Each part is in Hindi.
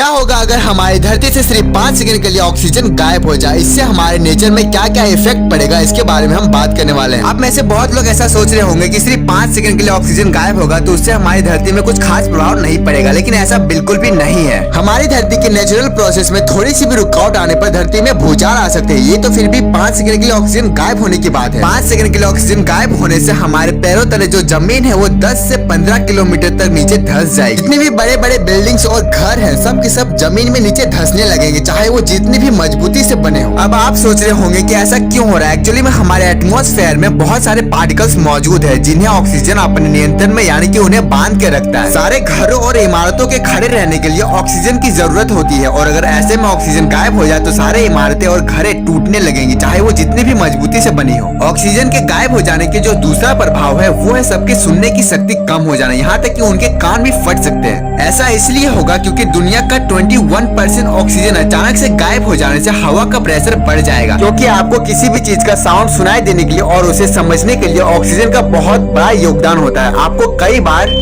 क्या होगा अगर हमारी धरती से सिर्फ 5 सेकंड के लिए ऑक्सीजन गायब हो जाए? इससे हमारे नेचर में क्या क्या इफेक्ट पड़ेगा, इसके बारे में हम बात करने वाले हैं। अब में से बहुत लोग ऐसा सोच रहे होंगे कि सिर्फ 5 सेकंड के लिए ऑक्सीजन गायब होगा तो उससे हमारी धरती में कुछ खास प्रभाव नहीं पड़ेगा, लेकिन ऐसा बिल्कुल भी नहीं है। हमारी धरती के नेचुरल प्रोसेस में थोड़ी सी भी रुकावट आने पर धरती में भूचाल आ सकते हैं। ये तो फिर भी 5 सेकंड के लिए ऑक्सीजन गायब होने की बात है। 5 सेकंड के लिए ऑक्सीजन गायब होने से हमारे पैरों तले जो जमीन है वो 10 से 15 किलोमीटर तक नीचे धंस जाएगी। जितने भी बड़े बड़े बिल्डिंग्स और घर हैं, सब के सब जमीन में नीचे धंसने लगेंगे, चाहे वो जितनी भी मजबूती से बने हो। अब आप सोच रहे होंगे कि ऐसा क्यों हो रहा है। एक्चुअली में हमारे एटमॉस्फेयर में बहुत सारे पार्टिकल्स मौजूद है जिन्हें ऑक्सीजन अपने नियंत्रण में यानी कि उन्हें बांध के रखता है। सारे घरों और इमारतों के खड़े रहने के लिए ऑक्सीजन की जरूरत होती है और अगर ऐसे में ऑक्सीजन गायब हो जाए तो सारे इमारतें और घरें टूटने लगेंगी, चाहे वो जितनी भी मजबूती से बनी हो। ऑक्सीजन के गायब हो जाने के जो दूसरा प्रभाव है वो है सबके सुनने की शक्ति कम हो जाना, यहाँ तक कि उनके कान भी फट सकते हैं। ऐसा इसलिए होगा क्योंकि दुनिया का 21% ऑक्सीजन अचानक से गायब हो जाने से हवा का प्रेशर बढ़ जाएगा, क्योंकि आपको किसी भी चीज का साउंड सुनाई देने के लिए और उसे समझने के लिए ऑक्सीजन का बहुत बड़ा योगदान होता है। आपको कई बार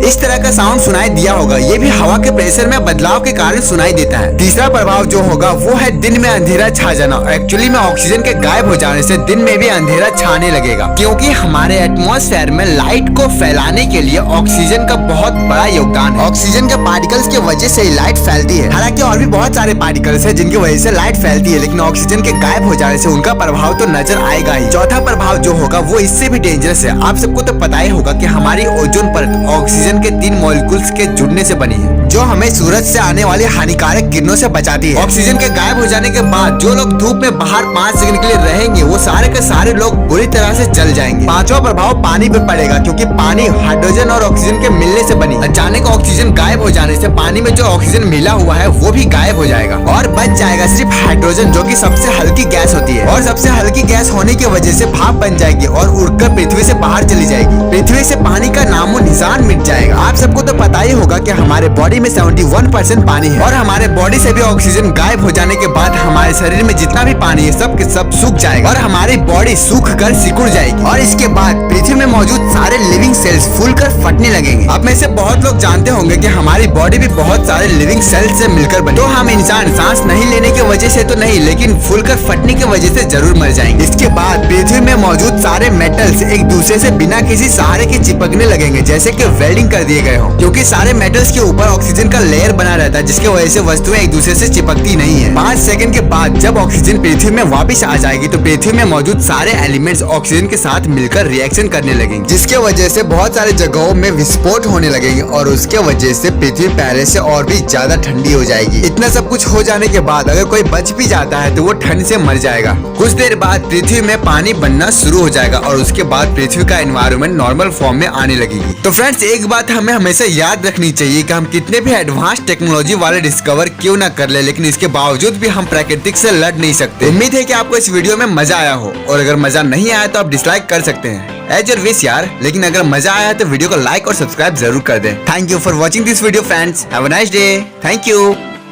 इस तरह का साउंड सुनाई दिया होगा, ये भी हवा के प्रेशर में बदलाव के कारण सुनाई देता है। तीसरा प्रभाव जो होगा वो है दिन में अंधेरा छा जाना। एक्चुअली में ऑक्सीजन के गायब हो जाने से दिन में भी अंधेरा छाने लगेगा, क्योंकि हमारे एटमॉस्फेयर में लाइट को फैलाने के लिए ऑक्सीजन का बहुत बड़ा योगदान है। ऑक्सीजन के पार्टिकल्स की वजह से ही लाइट फैलती है। हालांकि और भी बहुत सारे पार्टिकल्स हैं जिनकी वजह से लाइट फैलती है, लेकिन ऑक्सीजन के गायब हो जाने से उनका प्रभाव तो नजर आएगा ही। चौथा प्रभाव जो होगा वो इससे भी डेंजरस है। आप सबको तो पता ही होगा कि हमारी ओजोन परत ऑक्सीजन के 3 मॉलिक्यूल्स के जुड़ने से बनी है, जो हमें सूरज से आने वाली हानिकारक किरणों से बचाती है। ऑक्सीजन के गायब हो जाने के बाद जो लोग धूप में बाहर 5 सेकंड के लिए रहेंगे वो सारे के सारे लोग बुरी तरह से जल जाएंगे। पांचवा प्रभाव पानी पे पड़ेगा, क्योंकि पानी हाइड्रोजन और ऑक्सीजन के मिलने से बनी। अचानक ऑक्सीजन गायब हो जाने से पानी में जो ऑक्सीजन मिला हुआ है वो भी गायब हो जाएगा और बच जाएगा सिर्फ हाइड्रोजन, जो कि सबसे हल्की गैस होती है। और सबसे हल्की गैस होने की वजह से भाप बन जाएगी और उड़कर पृथ्वी से बाहर चली जाएगी। पृथ्वी से पानी का नामो निशान मिट जाएगा। आप सबको तो पता ही होगा कि हमारे बॉडी में 71% पानी है और हमारे बॉडी से भी ऑक्सीजन गायब हो जाने के बाद हमारे शरीर में जितना भी पानी है सब के सब सूख जाएगा और हमारी बॉडी सूख कर सिकुड़ जाएगी और इसके बाद पृथ्वी में मौजूद सारे लिविंग सेल्स फूलकर फटने लगेंगे। अब में से बहुत लोग जानते होंगे कि हमारी बॉडी भी बहुत सारे लिविंग सेल्स से मिलकर बनी। तो हम इंसान सांस नहीं लेने की वजह से तो नहीं, लेकिन फूलकर फटने की वजह से जरूर मर जाएंगे। इसके बाद पृथ्वी में मौजूद सारे मेटल्स एक दूसरे से बिना किसी सहारे के चिपकने लगेंगे, जैसे कि वेल्डिंग कर दिए गए हो, क्योंकि सारे मेटल्स के ऊपर ऑक्सीजन का लेयर बना रहता है, जिसकी वजह से वस्तुएं एक दूसरे से चिपकती नहीं है। 5 सेकंड के बाद जब ऑक्सीजन पृथ्वी में वापस आ जाएगी तो पृथ्वी में मौजूद सारे एलिमेंट्स ऑक्सीजन के साथ मिलकर रिएक्शन करने लगेंगे, जिसके वजह से बहुत सारी जगहों में विस्फोट होने लगेंगे और उसके वजह से पृथ्वी पहले से और भी ज्यादा ठंडी हो जाएगी। इतना सब कुछ हो जाने के बाद अगर कोई बच भी जाता है तो वो ठंड से मर जाएगा। कुछ देर बाद पृथ्वी में पानी बनना शुरू हो जाएगा और उसके बाद पृथ्वी का एनवायरनमेंट नॉर्मल फॉर्म में आने लगेगी। तो फ्रेंड्स, एक बात हमें हमेशा याद रखनी चाहिए कि हम कितने भी एडवांस टेक्नोलॉजी वाले डिस्कवर क्यों ना कर ले, लेकिन इसके बावजूद भी हम प्राकृतिक से लड़ नहीं सकते। उम्मीद है कि आपको इस वीडियो में मजा आया हो और अगर मजा नहीं आया तो आप डिसलाइक कर सकते हैं, एज योर विश यार। लेकिन अगर मजा आया तो वीडियो को लाइक और सब्सक्राइब जरूर कर दें। Thank you for watching this video friends. Have a nice day. Thank you.